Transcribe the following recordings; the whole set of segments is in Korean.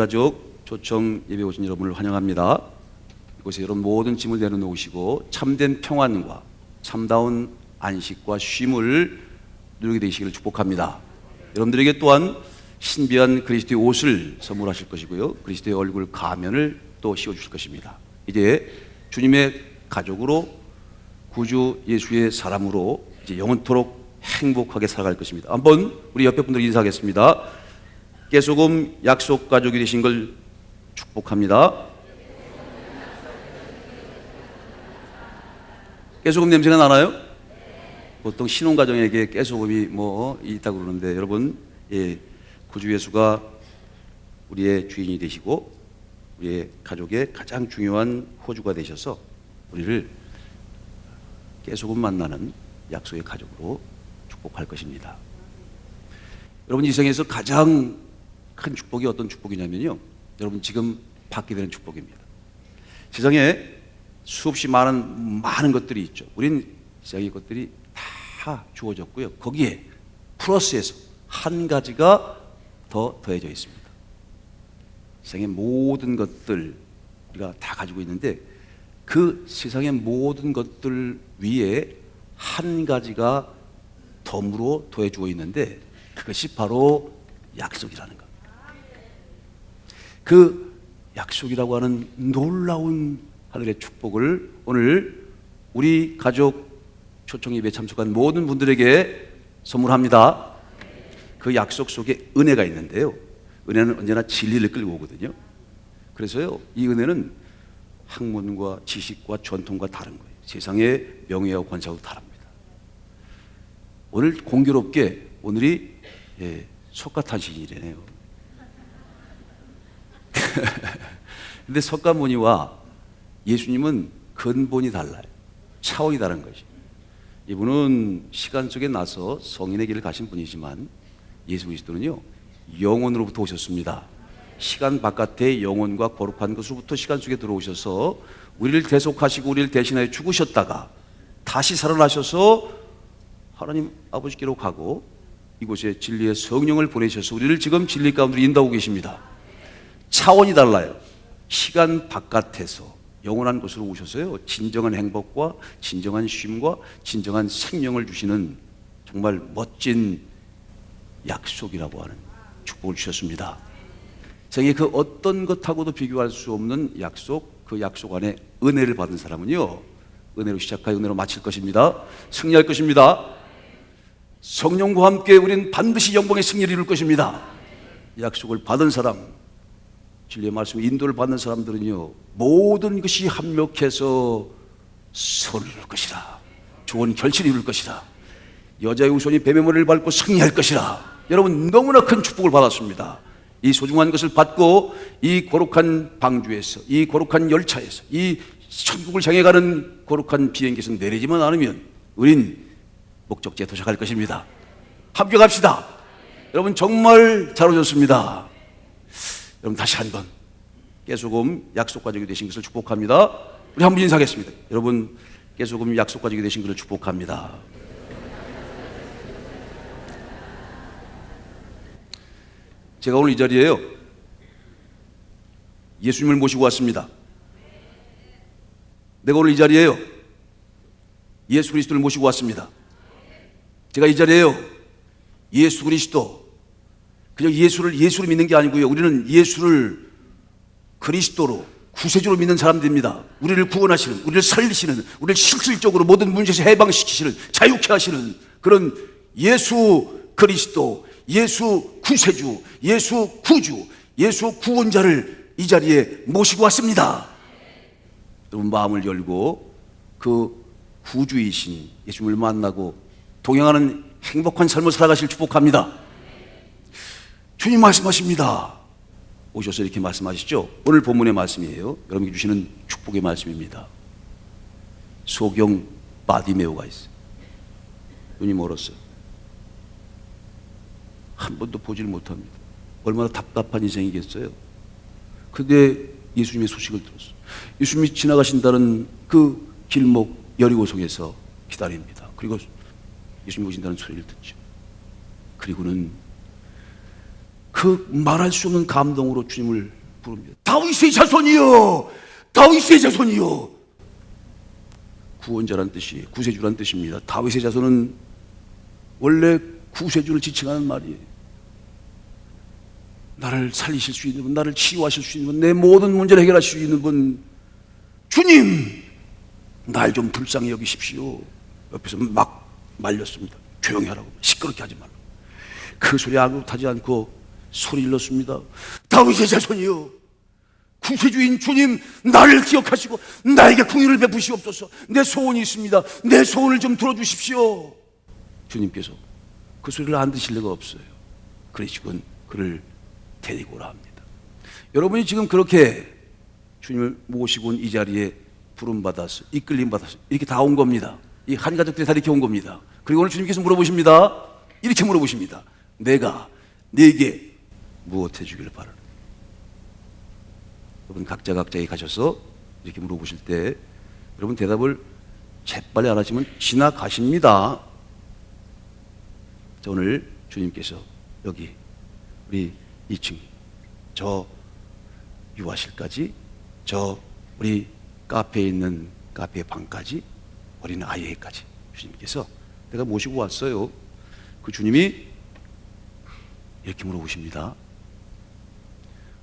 가족 초청 예배 오신 여러분을 환영합니다. 이곳에 여러분 모든 짐을 내려놓으시고 참된 평안과 참다운 안식과 쉼을 누리게 되시기를 축복합니다. 여러분들에게 또한 신비한 그리스도의 옷을 선물하실 것이고요, 그리스도의 얼굴 가면을 또 씌워주실 것입니다. 이제 주님의 가족으로, 구주 예수의 사람으로 이제 영원토록 행복하게 살아갈 것입니다. 한번 우리 옆에 분들 인사하겠습니다. 깨소금 약속 가족이 되신 걸 축복합니다. 깨소금 냄새가 나나요? 보통 신혼가정에게 깨소금이 있다고 그러는데, 여러분, 구주 예수가 우리의 주인이 되시고 우리의 가족의 가장 중요한 호주가 되셔서 우리를 깨소금 만나는 약속의 가족으로 축복할 것입니다. 여러분, 이 세상에서 가장 큰 축복이 어떤 축복이냐면요, 여러분 지금 받게 되는 축복입니다. 세상에 수없이 많은 것들이 있죠. 우린 세상의 것들이 다 주어졌고요, 거기에 플러스해서 한 가지가 더 더해져 있습니다. 세상의 모든 것들 우리가 다 가지고 있는데, 그 세상의 모든 것들 위에 한 가지가 덤으로 더해주어 있는데, 그것이 바로 약속이라는 것. 그 약속이라고 하는 놀라운 하늘의 축복을 오늘 우리 가족 초청 예배에 참석한 모든 분들에게 선물합니다. 그 약속 속에 은혜가 있는데요, 은혜는 언제나 진리를 끌고 오거든요. 그래서요, 이 은혜는 학문과 지식과 전통과 다른 거예요. 세상의 명예와 권세하고 다릅니다. 오늘 공교롭게 오늘이 석가탄신일이네요. 근데 석가모니와 예수님은 근본이 달라요. 차원이 다른 것이. 이분은 시간 속에 나서 성인의 길을 가신 분이지만, 예수 그리스도는요 영혼으로부터 오셨습니다. 시간 바깥의 영혼과 거룩한 것으로부터 시간 속에 들어오셔서 우리를 대속하시고 우리를 대신하여 죽으셨다가 다시 살아나셔서 하나님 아버지께로 가고 이곳에 진리의 성령을 보내셔서 우리를 지금 진리 가운데로 인도하고 계십니다. 차원이 달라요. 시간 바깥에서 영원한 곳으로 오셔서요, 진정한 행복과 진정한 쉼과 진정한 생명을 주시는 정말 멋진 약속이라고 하는 축복을 주셨습니다. 세상에 그 어떤 것하고도 비교할 수 없는 약속, 그 약속 안에 은혜를 받은 사람은요, 은혜로 시작하여 은혜로 마칠 것입니다. 승리할 것입니다. 성령과 함께 우리는 반드시 영광의 승리를 이룰 것입니다. 약속을 받은 사람, 진리의 말씀 인도를 받는 사람들은요, 모든 것이 합력해서 선을 이룰 것이라, 좋은 결실을 이룰 것이라, 여자의 후손이 뱀의 머리를 밟고 승리할 것이라. 여러분, 너무나 큰 축복을 받았습니다. 이 소중한 것을 받고 이 거룩한 방주에서, 이 거룩한 열차에서, 이 천국을 향해 가는 거룩한 비행기에서 내리지만 않으면 우린 목적지에 도착할 것입니다. 합격합시다. 여러분, 정말 잘 오셨습니다. 여러분, 다시 한번 깨소금 약속 가족이 되신 것을 축복합니다. 우리 한번 인사하겠습니다. 여러분, 깨소금 약속 가족이 되신 것을 축복합니다. 제가 오늘 이 자리에요, 예수님을 모시고 왔습니다. 내가 오늘 이 자리에요, 예수 그리스도를 모시고 왔습니다. 제가 이 자리에요, 예수 그리스도, 그냥 예수를 믿는 게 아니고요, 우리는 예수를 그리스도로, 구세주로 믿는 사람들입니다. 우리를 구원하시는, 우리를 살리시는, 우리를 실질적으로 모든 문제에서 해방시키시는, 자유케 하시는 그런 예수 그리스도, 예수 구세주, 예수 구주, 예수 구원자를 이 자리에 모시고 왔습니다. 여러분, 마음을 열고 그 구주이신 예수님을 만나고 동행하는 행복한 삶을 살아가실 축복합니다. 주님 말씀하십니다. 오셔서 이렇게 말씀하시죠. 오늘 본문의 말씀이에요. 여러분께 주시는 축복의 말씀입니다. 소경 바디메오가 있어요. 눈이 멀었어요. 한 번도 보지를 못합니다. 얼마나 답답한 인생이겠어요. 근데 예수님의 소식을 들었어요. 예수님이 지나가신다는 그 길목 여리고성에서 기다립니다. 그리고 예수님이 오신다는 소리를 듣죠. 그리고는 그 말할 수 없는 감동으로 주님을 부릅니다. 다윗의 자손이여, 다윗의 자손이여. 구원자란 뜻이 구세주란 뜻입니다. 다윗의 자손은 원래 구세주를 지칭하는 말이에요. 나를 살리실 수 있는 분, 나를 치유하실 수 있는 분, 내 모든 문제를 해결하실 수 있는 분, 주님, 날 좀 불쌍히 여기십시오. 옆에서 막 말렸습니다. 조용히 하라고, 시끄럽게 하지 말라고. 그 소리에 아무렇지 않고 소리를 넣습니다. 다윗의 자손이여, 구세주인 주님, 나를 기억하시고 나에게 긍휼을 베푸시옵소서. 내 소원이 있습니다. 내 소원을 좀 들어주십시오. 주님께서 그 소리를 안 드실 리가 없어요. 그러시곤 그를 데리고 오라 합니다. 여러분이 지금 그렇게 주님을 모시고 온 이 자리에 부름받아서, 이끌림받아서 이렇게 다 온 겁니다. 이 한 가족들이 다 이렇게 온 겁니다. 그리고 오늘 주님께서 물어보십니다. 이렇게 물어보십니다. 내가 네게 무엇 해주기를 바라는? 여러분 각자에 가셔서 이렇게 물어보실 때 여러분 대답을 재빨리 안 하시면 지나가십니다. 자, 오늘 주님께서 여기 우리 2층 저 유아실까지, 저 우리 카페에 있는 카페 방까지, 어린 아이에까지 주님께서 내가 모시고 왔어요. 그 주님이 이렇게 물어보십니다.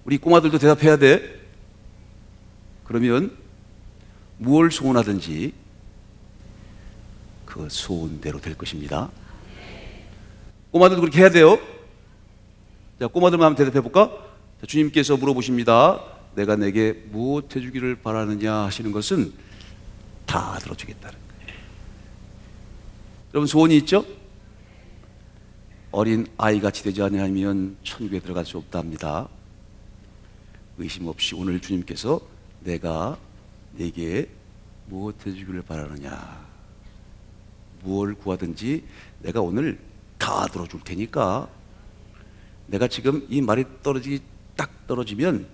우리 꼬마들도 대답해야 돼. 그러면 무엇을 소원하든지 그 소원대로 될 것입니다. 꼬마들도 그렇게 해야 돼요. 자, 꼬마들만 한번 대답해 볼까? 자, 주님께서 물어보십니다. 내가 내게 무엇 해주기를 바라느냐 하시는 것은 다 들어주겠다는 거예요. 여러분 소원이 있죠? 어린 아이같이 되지 않으면 천국에 들어갈 수 없답니다. 의심 없이 오늘 주님께서 내가 네게 무엇 해주기를 바라느냐, 무엇을 구하든지 내가 오늘 다 들어줄 테니까, 내가 지금 이 말이 딱 떨어지면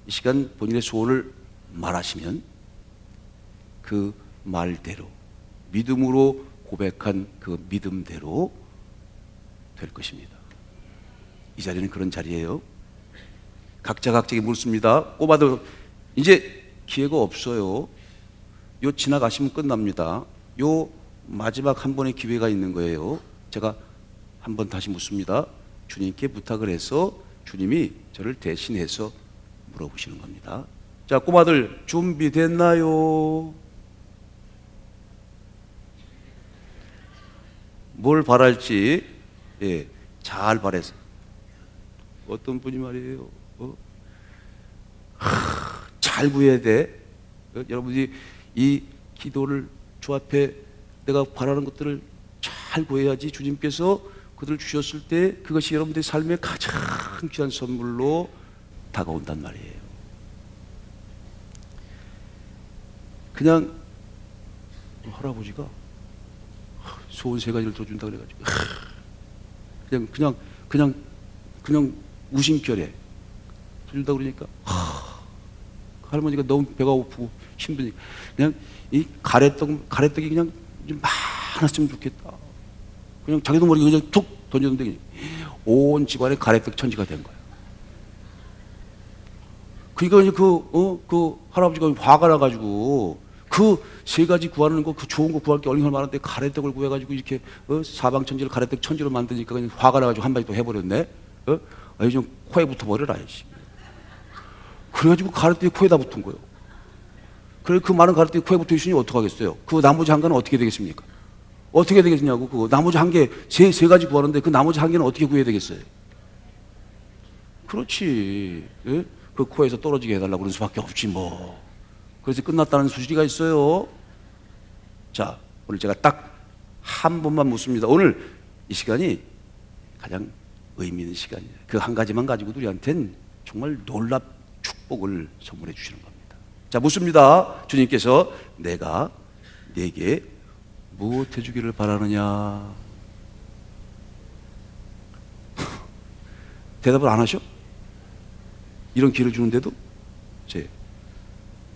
이 시간 본인의 소원을 말하시면 그 말대로, 믿음으로 고백한 그 믿음대로 될 것입니다. 이 자리는 그런 자리예요. 각자에게 묻습니다. 꼬마들 이제 기회가 없어요. 요 지나가시면 끝납니다. 요 마지막 한 번의 기회가 있는 거예요. 제가 한 번 다시 묻습니다. 주님께 부탁을 해서 주님이 저를 대신해서 물어보시는 겁니다. 자, 꼬마들 준비됐나요? 뭘 바랄지 잘 바래서. 어떤 분이 말이에요. 잘 구해야 돼. 여러분이 이 기도를 주 앞에 내가 바라는 것들을 잘 구해야지 주님께서 그들을 주셨을 때 그것이 여러분들의 삶의 가장 귀한 선물로 다가온단 말이에요. 그냥 할아버지가 소원 3가지를 들어준다 그래가지고 그냥 무심결에 들다 그러니까 할머니가 너무 배가 고프고 힘드니까 그냥 이 가래떡이 그냥 좀 많았으면 좋겠다. 그냥 자기도 모르게 그냥 툭 던졌는데 온 집안에 가래떡 천지가 된 거야. 그러니까 이제 그 할아버지가 화가 나가지고 그 3가지 구하는 거, 그 좋은 거 구할 게 얼마나 많은데 가래떡을 구해가지고 이렇게 사방천지를 가래떡 천지로 만드니까 그냥 화가 나가지고 한마디 또 해버렸네. 아니 좀 코에 붙어버려라 이씨. 그래가지고 가래떡이 코에다 붙은 거예요. 그래 그 많은 가래떡이 코에 붙어 있으니 어떡하겠어요? 그 나머지 한 개는 어떻게 되겠습니까? 어떻게 되겠냐고. 그거 나머지 한 개, 세 가지 구하는데 그 나머지 한 개는 어떻게 구해야 되겠어요? 그렇지. 예? 그 코에서 떨어지게 해달라고 그럴 수밖에 없지 뭐. 그래서 끝났다는 수지가 있어요. 자, 오늘 제가 딱 한 번만 묻습니다. 오늘 이 시간이 가장 의미 있는 시간이에요. 그 한 가지만 가지고도 우리한테는 정말 놀랍 축복을 선물해 주시는 겁니다. 자, 묻습니다. 주님께서 내가 네게 무엇 해주기를 바라느냐? 대답을 안 하셔? 이런 기회를 주는데도?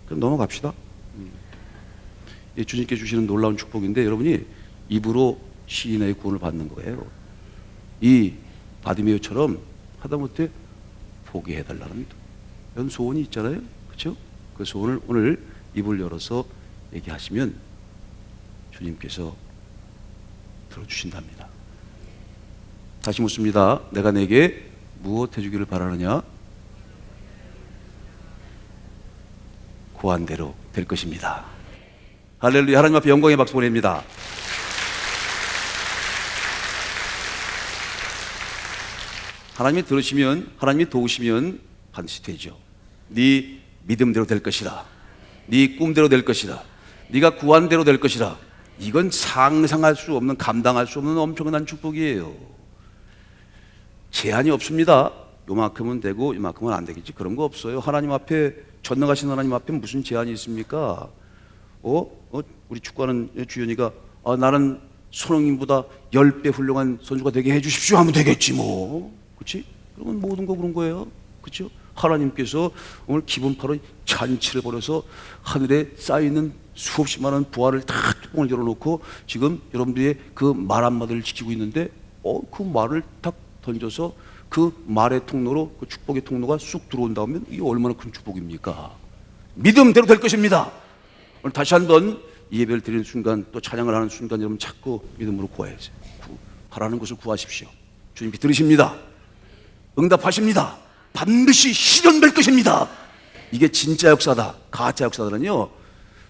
그럼 넘어갑시다. 주님께 주시는 놀라운 축복인데 여러분이 입으로 시인의 구원을 받는 거예요. 이 바디메오처럼 하다못해 포기해달라는 이런 소원이 있잖아요. 그렇죠? 그 소원을 오늘 입을 열어서 얘기하시면 주님께서 들어주신답니다. 다시 묻습니다. 내가 내게 무엇 해주기를 바라느냐? 구한 대로 될 것입니다. 할렐루야. 하나님 앞에 영광의 박수 보냅니다. 하나님이 들으시면, 하나님이 도우시면 반드시 되죠. 네 믿음대로 될 것이라, 네 꿈대로 될 것이라, 네가 구한 대로 될 것이라. 이건 상상할 수 없는, 감당할 수 없는 엄청난 축복이에요. 제한이 없습니다. 요만큼은 되고 요만큼은 안 되겠지, 그런 거 없어요. 하나님 앞에, 전능하신 하나님 앞에 무슨 제한이 있습니까? 우리 축구하는 주연이가 나는 손흥민보다 10배 훌륭한 선수가 되게 해주십시오 하면 되겠지 뭐. 그렇지? 그러면 모든 거 그런 거예요. 그렇죠? 하나님께서 오늘 기분파로 잔치를 벌여서 하늘에 쌓여있는 수없이 많은 부활을 다 뚜껑을 열어놓고 지금 여러분들의 그 말 한마디를 지키고 있는데 그 말을 딱 던져서 그 말의 통로로, 그 축복의 통로가 쑥 들어온다면 이게 얼마나 큰 축복입니까? 믿음대로 될 것입니다. 오늘 다시 한번 이 예배를 드리는 순간, 또 찬양을 하는 순간 여러분 자꾸 믿음으로 구하야죠. 바라는 것을 구하십시오. 주님께 들으십니다. 응답하십니다. 반드시 실현될 것입니다. 이게 진짜 역사다. 가짜 역사들은요,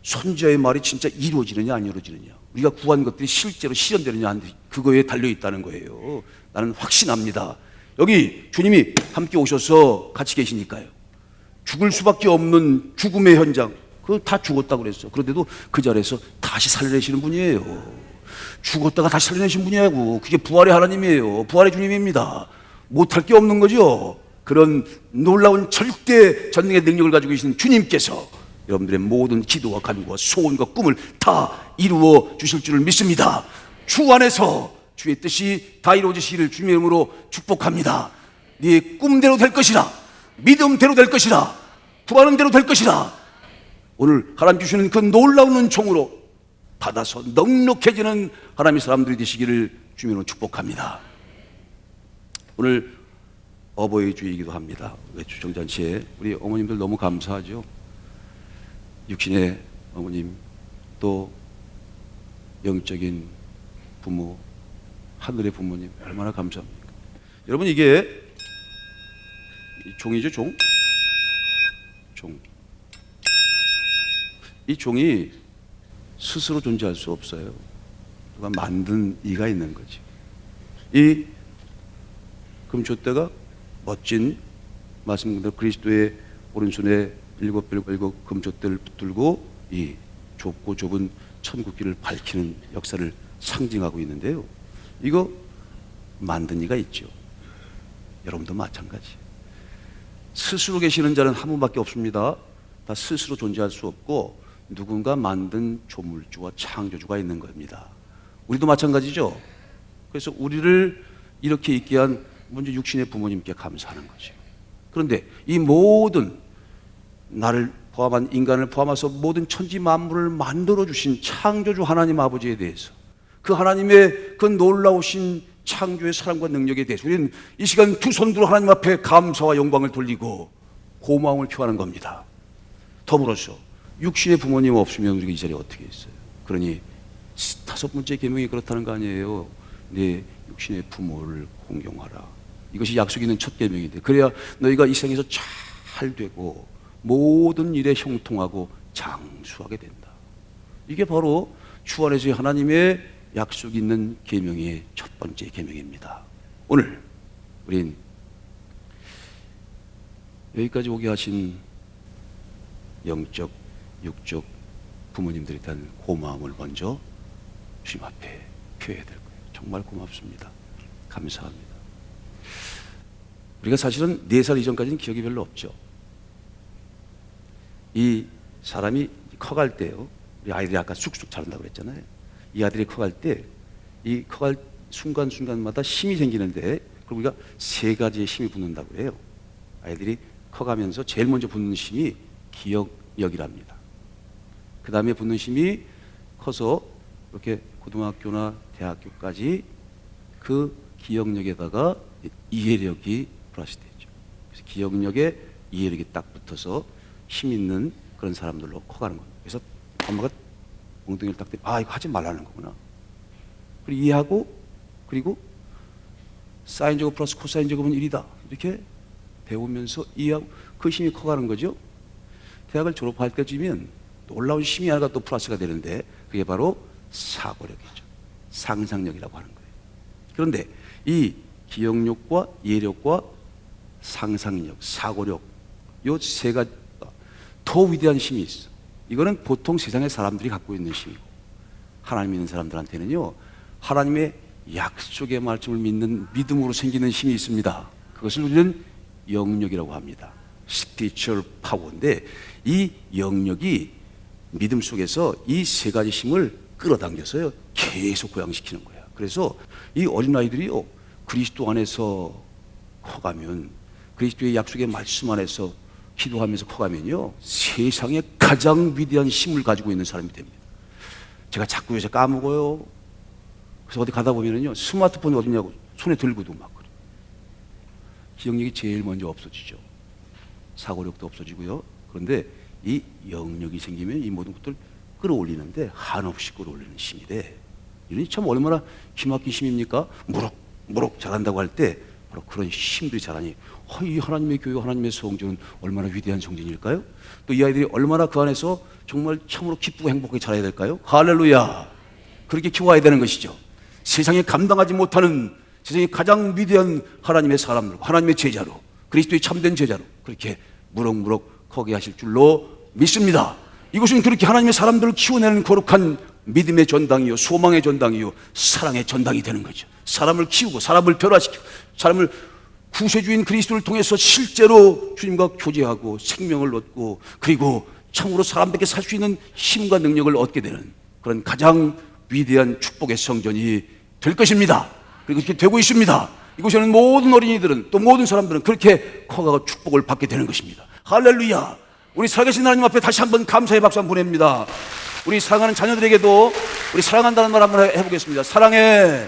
선지자의 말이 진짜 이루어지느냐 안 이루어지느냐, 우리가 구한 것들이 실제로 실현되느냐 안 되느냐, 그거에 달려있다는 거예요. 나는 확신합니다. 여기 주님이 함께 오셔서 같이 계시니까요. 죽을 수밖에 없는 죽음의 현장, 그거 다 죽었다고 그랬어. 그런데도 그 자리에서 다시 살려내시는 분이에요. 죽었다가 다시 살려내신 분이라고. 그게 부활의 하나님이에요. 부활의 주님입니다. 못할 게 없는 거죠. 그런 놀라운 절대 전능의 능력을 가지고 계신 주님께서 여러분들의 모든 기도와 간구와 소원과 꿈을 다 이루어 주실 줄을 믿습니다. 주 안에서 주의 뜻이 다 이루어지시기를 주님의 이름으로 축복합니다. 네 꿈대로 될 것이라, 믿음대로 될 것이라, 구하는 대로 될 것이라. 오늘 하나님 주시는 그 놀라운 은총으로 받아서 넉넉해지는 하나님의 사람들이 되시기를 주님으로 축복합니다. 오늘 어버이 주이기도 합니다. 추정잔치에 우리 어머님들 너무 감사하죠. 육신의 어머님, 또 영적인 부모, 하늘의 부모님, 얼마나 감사합니까? 여러분, 이게 종이죠, 종. 이 종이 스스로 존재할 수 없어요. 누가 만든 이가 있는 거지. 이 금촛대가 멋진 말씀대로 그리스도의 오른손에 일곱 금촛대를 붙들고 이 좁고 좁은 천국길을 밝히는 역사를 상징하고 있는데요. 이거 만든 이가 있죠. 여러분도 마찬가지. 스스로 계시는 자는 한 분밖에 없습니다. 다 스스로 존재할 수 없고 누군가 만든 조물주와 창조주가 있는 겁니다. 우리도 마찬가지죠. 그래서 우리를 이렇게 있게 한 먼저 육신의 부모님께 감사하는 거죠. 그런데 이 모든 나를 포함한 인간을 포함해서 모든 천지 만물을 만들어 주신 창조주 하나님 아버지에 대해서, 그 하나님의 그 놀라우신 창조의 사랑과 능력에 대해서 우리는 이 시간 두 손 들어 하나님 앞에 감사와 영광을 돌리고 고마움을 표하는 겁니다. 더불어서 육신의 부모님 없으면 우리가 이 자리에 어떻게 있어요? 그러니 다섯 번째 계명이 그렇다는 거 아니에요. 내 육신의 부모를 공경하라. 이것이 약속 있는 첫 계명인데, 그래야 너희가 이 세상에서 잘 되고 모든 일에 형통하고 장수하게 된다. 이게 바로 주 안에서의 하나님의 약속 있는 계명의 첫 번째 계명입니다. 오늘 우린 여기까지 오게 하신 영적, 육적 부모님들에 대한 고마움을 먼저 주님 앞에 표해야 될 거예요. 정말 고맙습니다. 감사합니다. 우리가 사실은 4살 이전까지는 기억이 별로 없죠. 이 사람이 커갈 때요, 우리 아이들이 아까 쑥쑥 자란다고 그랬잖아요. 이 아들이 커갈 때, 이 커갈 순간순간마다 힘이 생기는데, 그리고 우리가 3가지의 힘이 붙는다고 해요. 아이들이 커가면서 제일 먼저 붙는 힘이 기억력이랍니다. 그 다음에 붙는 힘이 커서 이렇게 고등학교나 대학교까지 그 기억력에다가 이해력이 플러스 되죠. 그래서 기억력에 이해력이 딱 붙어서 힘 있는 그런 사람들로 커가는 거예요. 그래서 엄마가 엉덩이를 딱 대고 이거 하지 말라는 거구나. 그리고 이해하고, 그리고 사인 제곱 플러스 코사인 제곱은 1이다. 이렇게 배우면서 이해하고 그 힘이 커가는 거죠. 대학을 졸업할 때쯤이면 놀라운 힘이 하나가 또 플러스가 되는데 그게 바로 사고력이죠. 상상력이라고 하는 거예요. 그런데 이 기억력과 이해력과 상상력, 사고력 이 세 가지 더 위대한 힘이 있어. 이거는 보통 세상의 사람들이 갖고 있는 힘이고, 하나님 믿는 사람들한테는요, 하나님의 약속의 말씀을 믿는 믿음으로 생기는 힘이 있습니다. 그것을 우리는 영력이라고 합니다. 스피리추얼 파워인데 이 영력이 믿음 속에서 이 세 가지 힘을 끌어당겨서요 계속 고양시키는 거예요. 그래서 이 어린아이들이요 그리스도 안에서 커가면, 그리스도의 약속의 말씀 안에서 기도하면서 커가면요 세상에 가장 위대한 힘을 가지고 있는 사람이 됩니다. 제가 자꾸 요새 까먹어요. 그래서 어디 가다 보면은요 스마트폰이 어디냐고 손에 들고도 막 그래요. 기억력이 제일 먼저 없어지죠. 사고력도 없어지고요. 그런데 이 영력이 생기면 이 모든 것들을 끌어올리는데 한없이 끌어올리는 힘이 돼. 이러니 참 얼마나 기막힌 힘입니까? 무럭무럭 자란다고 할 때 바로 그런 힘들이 자라니 이 하나님의 교회, 하나님의 성전은 얼마나 위대한 성전일까요? 또 이 아이들이 얼마나 그 안에서 정말 참으로 기쁘고 행복하게 자라야 될까요? 할렐루야! 그렇게 키워야 되는 것이죠. 세상에 감당하지 못하는 세상에 가장 위대한 하나님의 사람들, 하나님의 제자로, 그리스도의 참된 제자로 그렇게 무럭무럭 커게 하실 줄로 믿습니다. 이것은 그렇게 하나님의 사람들을 키워내는 거룩한 믿음의 전당이요, 소망의 전당이요, 사랑의 전당이 되는 거죠. 사람을 키우고 사람을 변화시키고 사람을 구세주인 그리스도를 통해서 실제로 주님과 교제하고 생명을 얻고, 그리고 참으로 사람들에게 살 수 있는 힘과 능력을 얻게 되는 그런 가장 위대한 축복의 성전이 될 것입니다. 그리고 그렇게 되고 있습니다. 이곳에는 모든 어린이들은, 또 모든 사람들은 그렇게 커가고 축복을 받게 되는 것입니다. 할렐루야! 우리 살아계신 하나님 앞에 다시 한번 감사의 박수 한번 보냅니다. 우리 사랑하는 자녀들에게도 우리 사랑한다는 말 한번 해보겠습니다. 사랑해,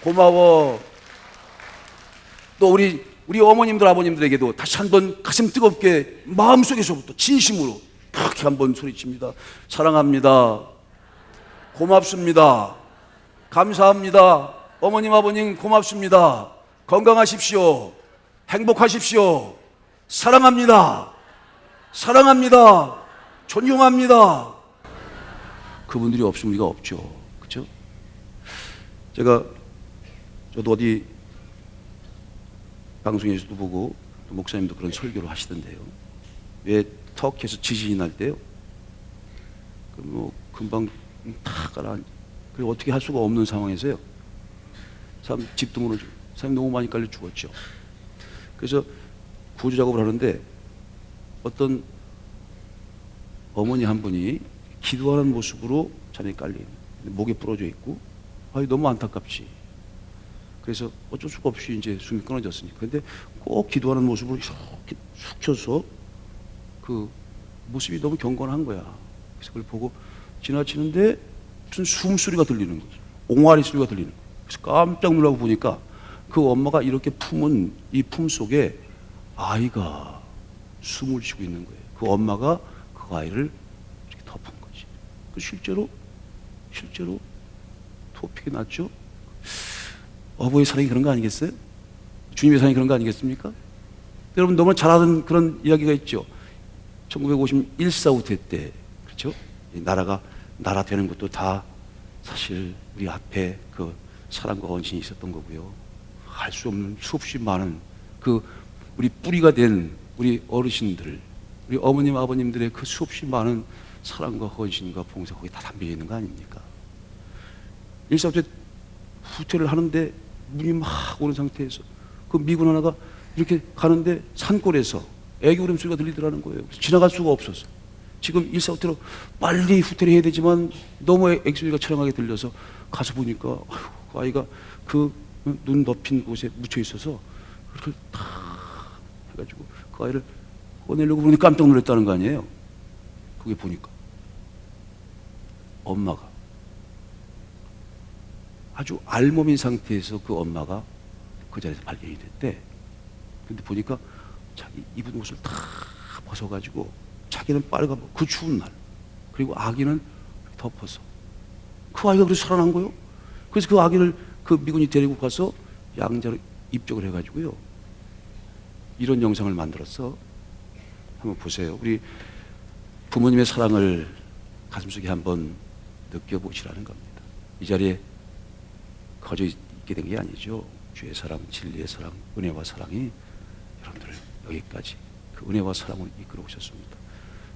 고마워. 또 우리 어머님들, 아버님들에게도 다시 한번 가슴 뜨겁게 마음속에서부터 진심으로 그렇게 한번 소리칩니다. 사랑합니다. 고맙습니다. 감사합니다. 어머님, 아버님 고맙습니다. 건강하십시오. 행복하십시오. 사랑합니다. 사랑합니다. 존경합니다. 그분들이 없으면 우리가 없죠. 그렇죠? 저도 어디 방송에서도 보고 목사님도 그런 설교를 하시던데요. 왜 터키에서 지진이 날 때요? 금방 다 가라앉아. 그리고 어떻게 할 수가 없는 상황에서요. 사람 집도 무너지고 사람이 너무 많이 깔려 죽었죠. 그래서 구조 작업을 하는데 어떤 어머니 한 분이 기도하는 모습으로 잔에 깔려 있는, 목에 부러져 있고, 너무 안타깝지. 그래서 어쩔 수가 없이 이제 숨이 끊어졌으니까. 근데 꼭 기도하는 모습으로 이렇게 숙여서 그 모습이 너무 경건한 거야. 그래서 그걸 보고 지나치는데 무슨 숨소리가 들리는 거죠. 옹알이 소리가 들리는 거예요. 그래서 깜짝 놀라고 보니까 그 엄마가 이렇게 품은 이 품 속에 아이가 숨을 쉬고 있는 거예요. 그 엄마가 그 아이를 이렇게 덮은 거지. 실제로 토픽이 났죠. 어부의 사랑이 그런 거 아니겠어요? 주님의 사랑이 그런 거 아니겠습니까? 여러분 너무 잘 아는 그런 이야기가 있죠. 1950 1.4 때, 그렇죠? 이 나라가 나라 되는 것도 다 사실 우리 앞에 그 사랑과 헌신이 있었던 거고요. 할 수 없는 수없이 많은 그 우리 뿌리가 된 우리 어르신들, 우리 어머님 아버님들의 그 수없이 많은 사랑과 헌신과 봉사 거기 다 담겨 있는 거 아닙니까? 1.4 때 후퇴를 하는데 문이 막 오는 상태에서 그 미군 하나가 이렇게 가는데 산골에서 애기 울음소리가 들리더라는 거예요. 지나갈 수가 없었어. 지금 1.4 때로 빨리 후퇴를 해야 되지만 너무 애기 소리가 처량하게 들려서 가서 보니까 그 아이가 그 눈 덮인 곳에 묻혀 있어서 그렇게 다 해가지고 그 아이를 꺼내려고 보니 깜짝 놀랐다는 거 아니에요. 그게 보니까 엄마가 아주 알몸인 상태에서 그 엄마가 그 자리에서 발견이 됐대. 근데 보니까 자기 입은 옷을 다 벗어가지고 자기는 빨갛고 그 추운 날, 그리고 아기는 덮어서 그 아이가 그래서 살아난 거예요. 그래서 그 아기를 그 미군이 데리고 가서 양자로 입적을 해가지고요, 이런 영상을 만들어서 한번 보세요. 우리 부모님의 사랑을 가슴속에 한번 느껴보시라는 겁니다. 이 자리에 거저 있게 된 게 아니죠. 주의 사랑, 진리의 사랑, 은혜와 사랑이 여러분들을 여기까지 그 은혜와 사랑을 이끌어 오셨습니다.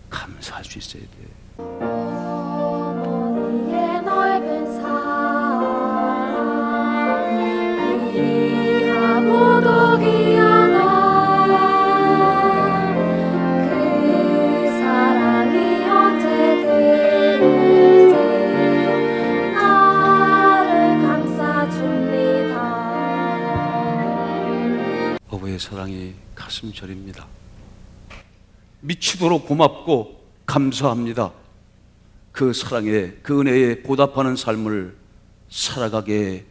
감사할 수 있어야 돼. 어머니의 넓은 사랑 귀하고도 귀하다. 그 사랑이 언제든지 나를 감싸줍니다. 어부의 사랑이 가슴 저립니다. 미치도록 고맙고 감사합니다. 그 사랑에, 그 은혜에 보답하는 삶을 살아가게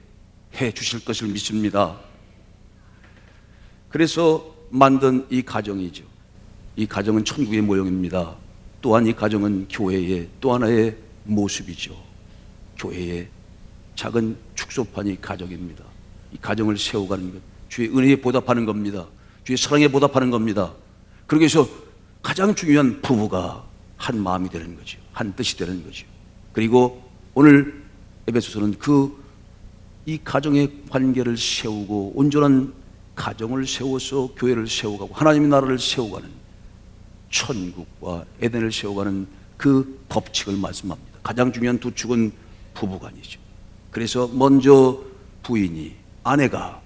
해 주실 것을 믿습니다. 그래서 만든 이 가정이죠. 이 가정은 천국의 모형입니다. 또한 이 가정은 교회의 또 하나의 모습이죠. 교회의 작은 축소판이 가정입니다. 이 가정을 세워가는 것, 주의 은혜에 보답하는 겁니다. 주의 사랑에 보답하는 겁니다. 그러기 위해서 가장 중요한 부부가 한 마음이 되는 거죠. 한 뜻이 되는 거죠. 그리고 오늘 에베소서는 이 가정의 관계를 세우고 온전한 가정을 세워서 교회를 세워가고 하나님의 나라를 세워가는, 천국과 에덴을 세워가는 그 법칙을 말씀합니다. 가장 중요한 두 축은 부부간이죠. 그래서 먼저 부인이, 아내가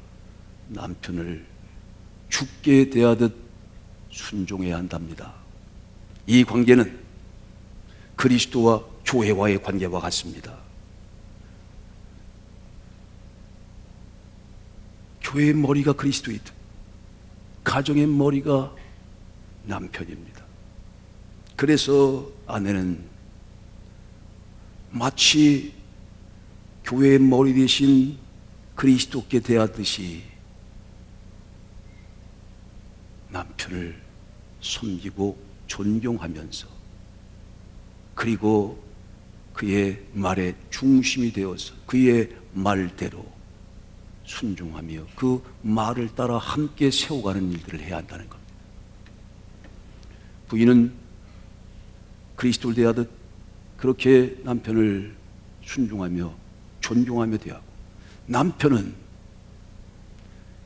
남편을 죽게 대하듯 순종해야 한답니다. 이 관계는 그리스도와 교회와의 관계와 같습니다. 교회의 머리가 그리스도이듯 가정의 머리가 남편입니다. 그래서 아내는 마치 교회의 머리 대신 그리스도께 대하듯이 남편을 섬기고 존경하면서, 그리고 그의 말에 중심이 되어서 그의 말대로 순종하며 그 말을 따라 함께 세워가는 일들을 해야 한다는 겁니다. 부인은 그리스도를 대하듯 그렇게 남편을 순종하며 존경하며 대하고, 남편은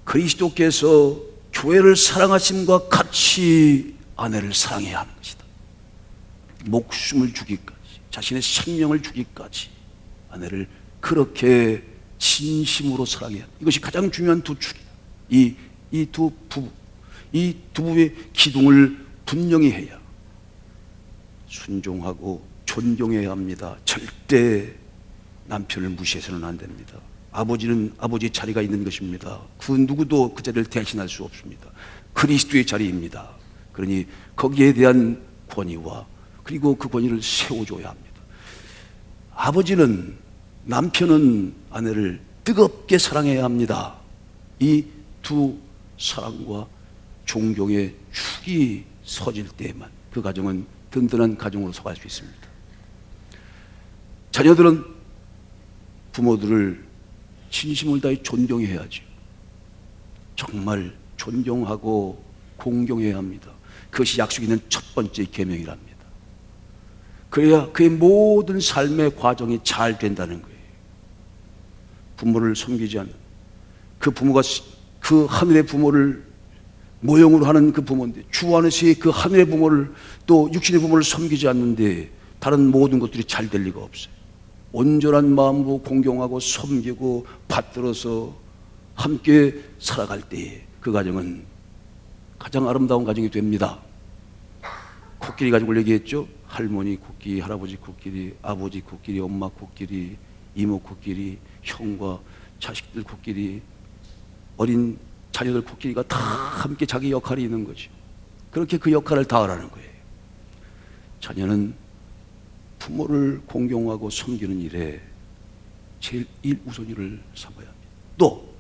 그리스도께서 교회를 사랑하심과 같이 아내를 사랑해야 하는 것이다. 목숨을 주기까지, 자신의 생명을 주기까지 아내를 그렇게 진심으로 사랑해야 한다. 이것이 가장 중요한 두 축이다. 이 두 부부, 이 두 부부의 기둥을 분명히 해야 순종하고 존경해야 합니다. 절대 남편을 무시해서는 안 됩니다. 아버지는 아버지의 자리가 있는 것입니다. 그 누구도 그 자리를 대신할 수 없습니다. 그리스도의 자리입니다. 그러니 거기에 대한 권위와 그리고 그 권위를 세워줘야 합니다. 아버지는, 남편은 아내를 뜨겁게 사랑해야 합니다. 이 두 사랑과 존경의 축이 서질 때에만 그 가정은 든든한 가정으로 서갈 수 있습니다. 자녀들은 부모들을 진심을 다해 존경해야죠. 정말 존경하고 공경해야 합니다. 그것이 약속이 있는 첫 번째 계명이랍니다. 그래야 그의 모든 삶의 과정이 잘 된다는 거예요. 부모를 섬기지 않는, 그 부모가 그 하늘의 부모를 모형으로 하는 그 부모인데, 주 안에서의 그 하늘의 부모를, 또 육신의 부모를 섬기지 않는데 다른 모든 것들이 잘 될 리가 없어요. 온전한 마음으로 공경하고 섬기고 받들어서 함께 살아갈 때에 그 가정은 가장 아름다운 가정이 됩니다. 코끼리 가족을 얘기했죠. 할머니 코끼리, 할아버지 코끼리, 아버지 코끼리, 엄마 코끼리, 이모 코끼리, 형과 자식들 코끼리, 어린 자녀들 코끼리가 다 함께 자기 역할이 있는 거죠. 그렇게 그 역할을 다하라는 거예요. 자녀는 부모를 공경하고 섬기는 일에 제일 1우선위를 삼아야 합니다. 또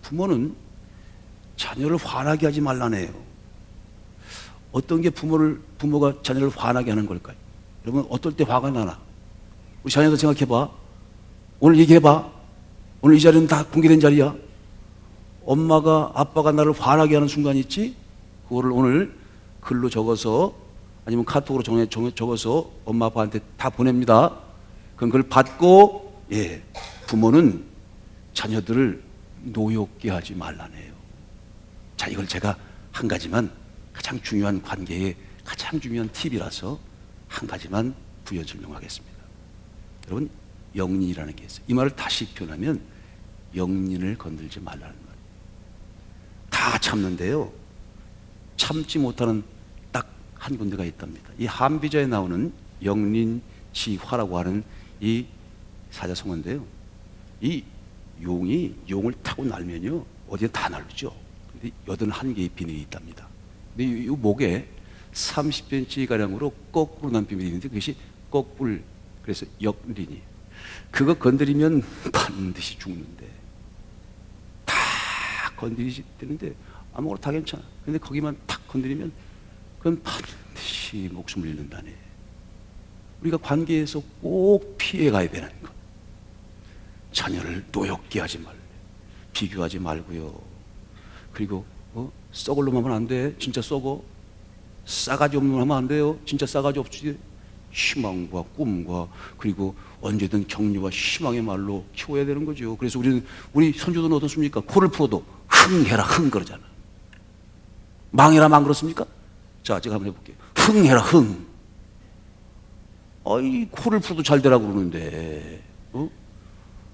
부모는 자녀를 화나게 하지 말라네요. 어떤 게 부모가 자녀를 화나게 하는 걸까요? 여러분, 어떨 때 화가 나나? 우리 자녀들 생각해봐. 오늘 얘기해봐. 오늘 이 자리는 다 공개된 자리야. 엄마가, 아빠가 나를 화나게 하는 순간이 있지? 그거를 오늘 글로 적어서 아니면 카톡으로 적어서 엄마, 아빠한테 다 보냅니다. 그럼 그걸 받고, 부모는 자녀들을 노엽게 하지 말라네요. 자, 이걸 제가 한 가지만, 가장 중요한 관계의 가장 중요한 팁이라서 한 가지만 부연 설명하겠습니다. 여러분, 영린이라는 게 있어요. 이 말을 다시 표현하면 영린을 건들지 말라는 말이에요. 다 참는데요, 참지 못하는 딱 한 군데가 있답니다. 이 한비자에 나오는 영린지화라고 하는 이 사자성어인데요, 이 용을 타고 날면요 어디에 다 날르죠. 근데 81개의 비늘이 있답니다. 근데 이 목에 30cm 가량으로 거꾸로 난 비늘이 있는데 그것이 거꾸로, 그래서 역린이. 그거 건드리면 반드시 죽는데, 다 건드리는데 아무거나 다 괜찮아. 근데 거기만 탁 건드리면 그건 반드시 목숨을 잃는다네. 우리가 관계에서 꼭 피해가야 되는 것. 자녀를 노엽게 하지 말래. 비교하지 말고요. 그리고 썩을 놈 하면 안 돼. 진짜 썩어. 싸가지 없는 놈 하면 안 돼요. 진짜 싸가지 없지. 희망과 꿈과 그리고 언제든 격려와 희망의 말로 키워야 되는 거죠. 그래서 우리 선조들은 어떻습니까? 코를 풀어도 흥해라 흥 그러잖아. 망해라 망 그렇습니까? 자, 제가 한번 해볼게요. 흥해라 흥. 아이, 코를 풀어도 잘 되라고 그러는데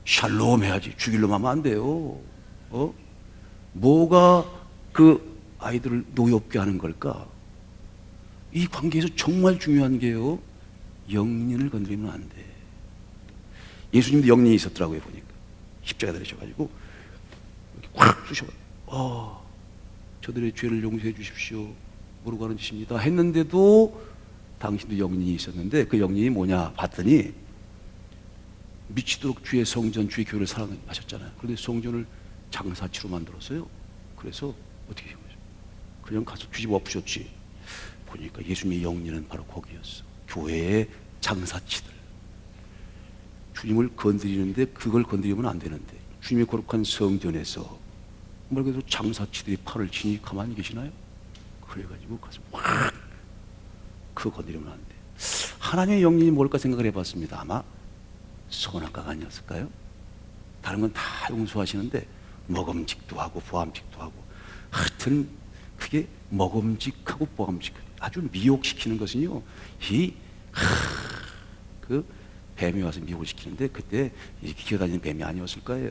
샬롬 해야지. 죽일 놈 하면 안 돼요. 뭐가 그 아이들을 노엽게 하는 걸까? 이 관계에서 정말 중요한 게요, 영린을 건드리면 안 돼. 예수님도 영린이 있었더라고요. 보니까 십자가 달리셔가지고 이렇게 확 쑤셔가지고 저들의 죄를 용서해 주십시오, 모르고 하는 짓입니다 했는데도 당신도 영린이 있었는데, 그 영린이 뭐냐 봤더니 미치도록 주의 성전, 주의 교회를 사랑하셨잖아요. 그런데 성전을 장사치로 만들었어요. 그래서 어떻게 된 거죠? 그냥 가서 뒤집어 엎으셨지. 보니까 예수님의 영린은 바로 거기였어. 교회의 장사치들. 주님을 건드리는데 그걸 건드리면 안 되는데, 주님의 거룩한 성전에서 말 그대로 장사치들이 팔을 치니 가만히 계시나요? 그래가지고 가서 확 그거 건드리면 안 돼. 하나님의 영린이 뭘까 생각을 해봤습니다. 아마 선악과가 아니었을까요? 다른 건 다 용서하시는데 먹음직도 하고 보암직도 하고, 하여튼 그게 먹음직하고 보암직, 아주 미혹시키는 것은요, 그 뱀이 와서 미혹을 시키는데 그때 이렇게 기어다니는 뱀이 아니었을 거예요.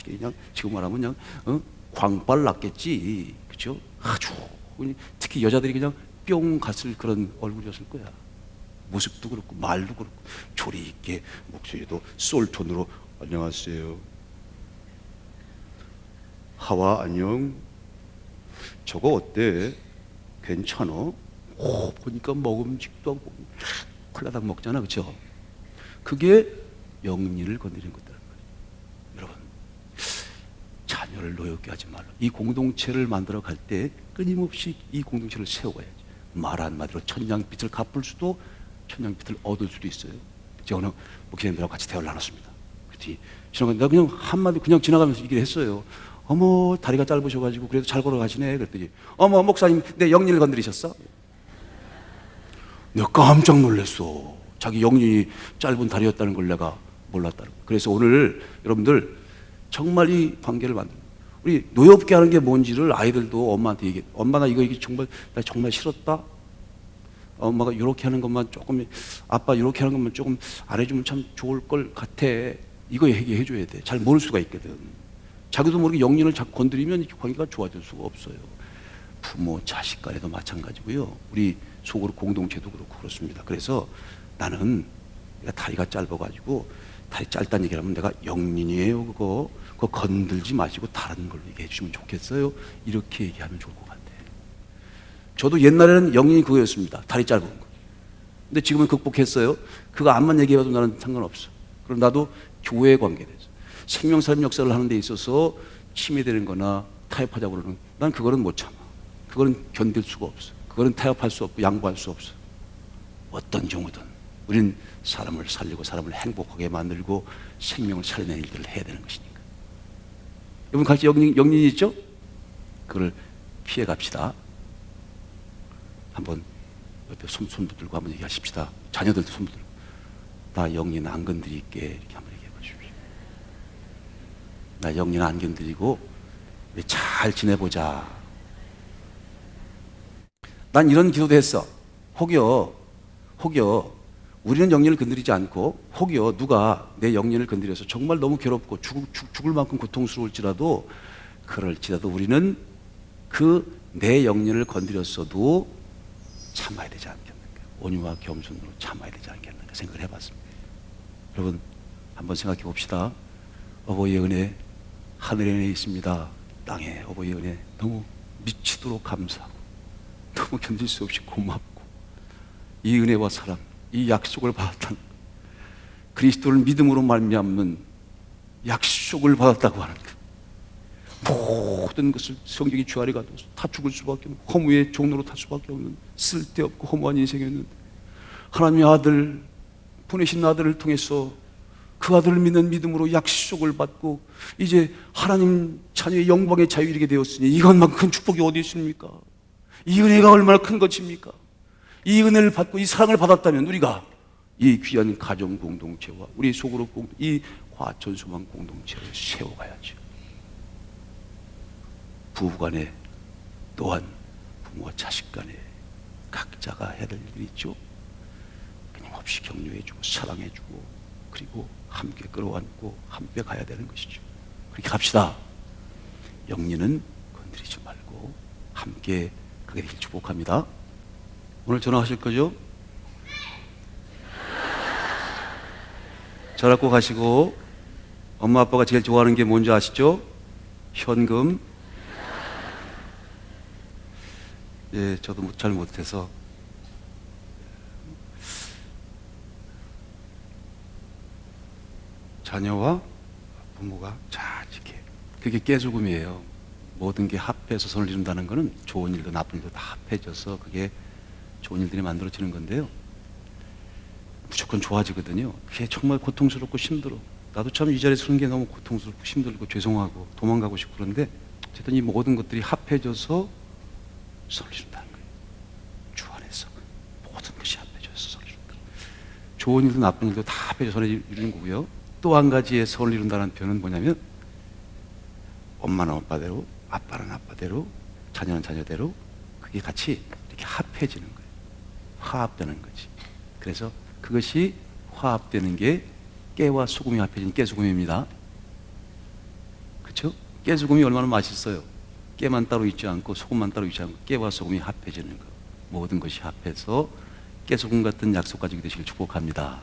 그냥 지금 말하면 그냥 광발 났겠지, 그렇죠? 아주 특히 여자들이 그냥 뿅 갔을 그런 얼굴이었을 거야. 모습도 그렇고 말도 그렇고 조리 있게, 목소리도 솔톤으로 안녕하세요, 하와 안녕, 저거 어때? 괜찮어? 보니까 먹음직도 하고 콜라당 먹잖아, 그렇죠? 그게 영린을 건드리는 것들은 말이에요. 여러분, 자녀를 노엽게 하지 말라. 이 공동체를 만들어 갈 때 끊임없이 이 공동체를 세워야지. 말 한마디로 천냥빚을 갚을 수도 천냥빚을 얻을 수도 있어요. 제가 오늘 목사님들하고 같이 대화를 나눴습니다. 그랬더니 지나가는데 그냥 한마디 그냥 지나가면서 얘기를 했어요. 어머, 다리가 짧으셔가지고 그래도 잘 걸어가시네. 그랬더니 어머, 목사님 내 영린을 건드리셨어? 내가 깜짝 놀랐어. 자기 영린이 짧은 다리였다는 걸 내가 몰랐다는 거. 그래서 오늘 여러분들 정말 이 관계를 우리 노엽게 하는 게 뭔지를 아이들도 엄마한테 얘기해. 엄마 나 이거 정말 나 정말 싫었다. 엄마가 이렇게 하는 것만 조금, 아빠 이렇게 하는 것만 조금 안 해주면 참 좋을 걸 같아. 이거 얘기해 줘야 돼. 잘 모를 수가 있거든. 자기도 모르게 영린을 자꾸 건드리면 관계가 좋아질 수가 없어요. 부모 자식 간에도 마찬가지고요. 우리 속으로 공동체도 그렇고 그렇습니다. 그래서 나는 내가 다리가 짧아가지고, 다리 짧다는 얘기를 하면 내가 영린이에요, 그거 건들지 마시고 다른 걸로 얘기해 주시면 좋겠어요. 이렇게 얘기하면 좋을 것 같아요. 저도 옛날에는 영린이 그거였습니다. 다리 짧은 거. 근데 지금은 극복했어요. 그거 암만 얘기해도 나는 상관없어. 그럼 나도 교회 관계에 대해서 생명사람 역사를 하는 데 있어서 침해되는 거나 타협하자고 그러는, 난 그거는 못 참아. 그거는 견딜 수가 없어. 그거는 타협할 수 없고 양보할 수 없어. 어떤 경우든 우리는 사람을 살리고 사람을 행복하게 만들고 생명을 살려내는 일들을 해야 되는 것이니까. 여러분 같이 영린이 있죠? 그걸 피해 갑시다. 한번 옆에 손 붙들고 한번 얘기하십시다. 자녀들도 손 붙들고, 나 영린 안 건드릴게, 이렇게 한번 얘기해 보십시오. 나 영린 안 건드리고 우리 잘 지내보자. 난 이런 기도도 했어. 혹여 우리는 영린을 건드리지 않고 혹여 누가 내 영린을 건드려서 정말 너무 괴롭고 죽을 만큼 고통스러울지라도, 그럴지라도 우리는 그 내 영린을 건드렸어도 참아야 되지 않겠는가. 온유와 겸손으로 참아야 되지 않겠는가 생각을 해봤습니다. 여러분 한번 생각해 봅시다. 어버이의 은혜, 하늘의 은혜 있습니다. 땅에 어버이의 은혜 너무 미치도록 감사하고 너무 견딜 수 없이 고맙고, 이 은혜와 사랑, 이 약속을 받았다는, 그리스도를 믿음으로 말미암는 약속을 받았다고 하는 것, 모든 것을 성경이 주아래 가둬서 다 죽을 수밖에 없는, 허무의 종로로 탈 수밖에 없는 쓸데없고 허무한 인생이었는데, 하나님의 아들, 보내신 아들을 통해서 그 아들을 믿는 믿음으로 약속을 받고 이제 하나님 자녀의 영광의 자유에 이르게 되었으니 이것만큼 큰 축복이 어디 있습니까? 이 은혜가 얼마나 큰 것입니까? 이 은혜를 받고 이 사랑을 받았다면 우리가 이 귀한 가정 공동체와 우리 속으로 이 화천소망 공동체를 세워가야죠. 부부간에, 또한 부모와 자식간에 각자가 해야 될 일이 있죠. 끊임없이 격려해주고 사랑해주고 그리고 함께 끌어안고 함께 가야 되는 것이죠. 그렇게 갑시다. 영리는 건드리지 말고 함께 가게 되길 축복합니다. 오늘 전화하실 거죠? 전화 꼭 하시고, 엄마 아빠가 제일 좋아하는 게 뭔지 아시죠? 현금. 예, 저도 잘 못해서 자녀와 부모가 잘 이렇게, 그게 깨죽음이에요. 모든 게 합해서 선을 이룬다는 것은 좋은 일도 나쁜 일도 다 합해져서 그게 좋은 일들이 만들어지는 건데요, 무조건 좋아지거든요. 그게 정말 고통스럽고 힘들어. 나도 참 이 자리에 서는 게 너무 고통스럽고 힘들고 죄송하고 도망가고 싶고, 그런데 어쨌든 이 모든 것들이 합해져서 선을 이룬다는 거예요. 주 안에서 모든 것이 합해져서 선을 이룬다. 좋은 일도 나쁜 일도 다 합해져서 선을 이루는 거고요. 또 한 가지의 선을 이룬다는 표현은 뭐냐면, 엄마는 엄마대로, 아빠는 아빠대로, 자녀는 자녀대로, 그게 같이 이렇게 합해지는 거예요. 화합되는 거지. 그래서 그것이 화합되는 게 깨와 소금이 합해진 깨소금입니다. 그렇죠? 깨소금이 얼마나 맛있어요. 깨만 따로 있지 않고 소금만 따로 있지 않고 깨와 소금이 합해지는 거. 모든 것이 합해서 깨소금 같은 약속 가지게 되시길 축복합니다.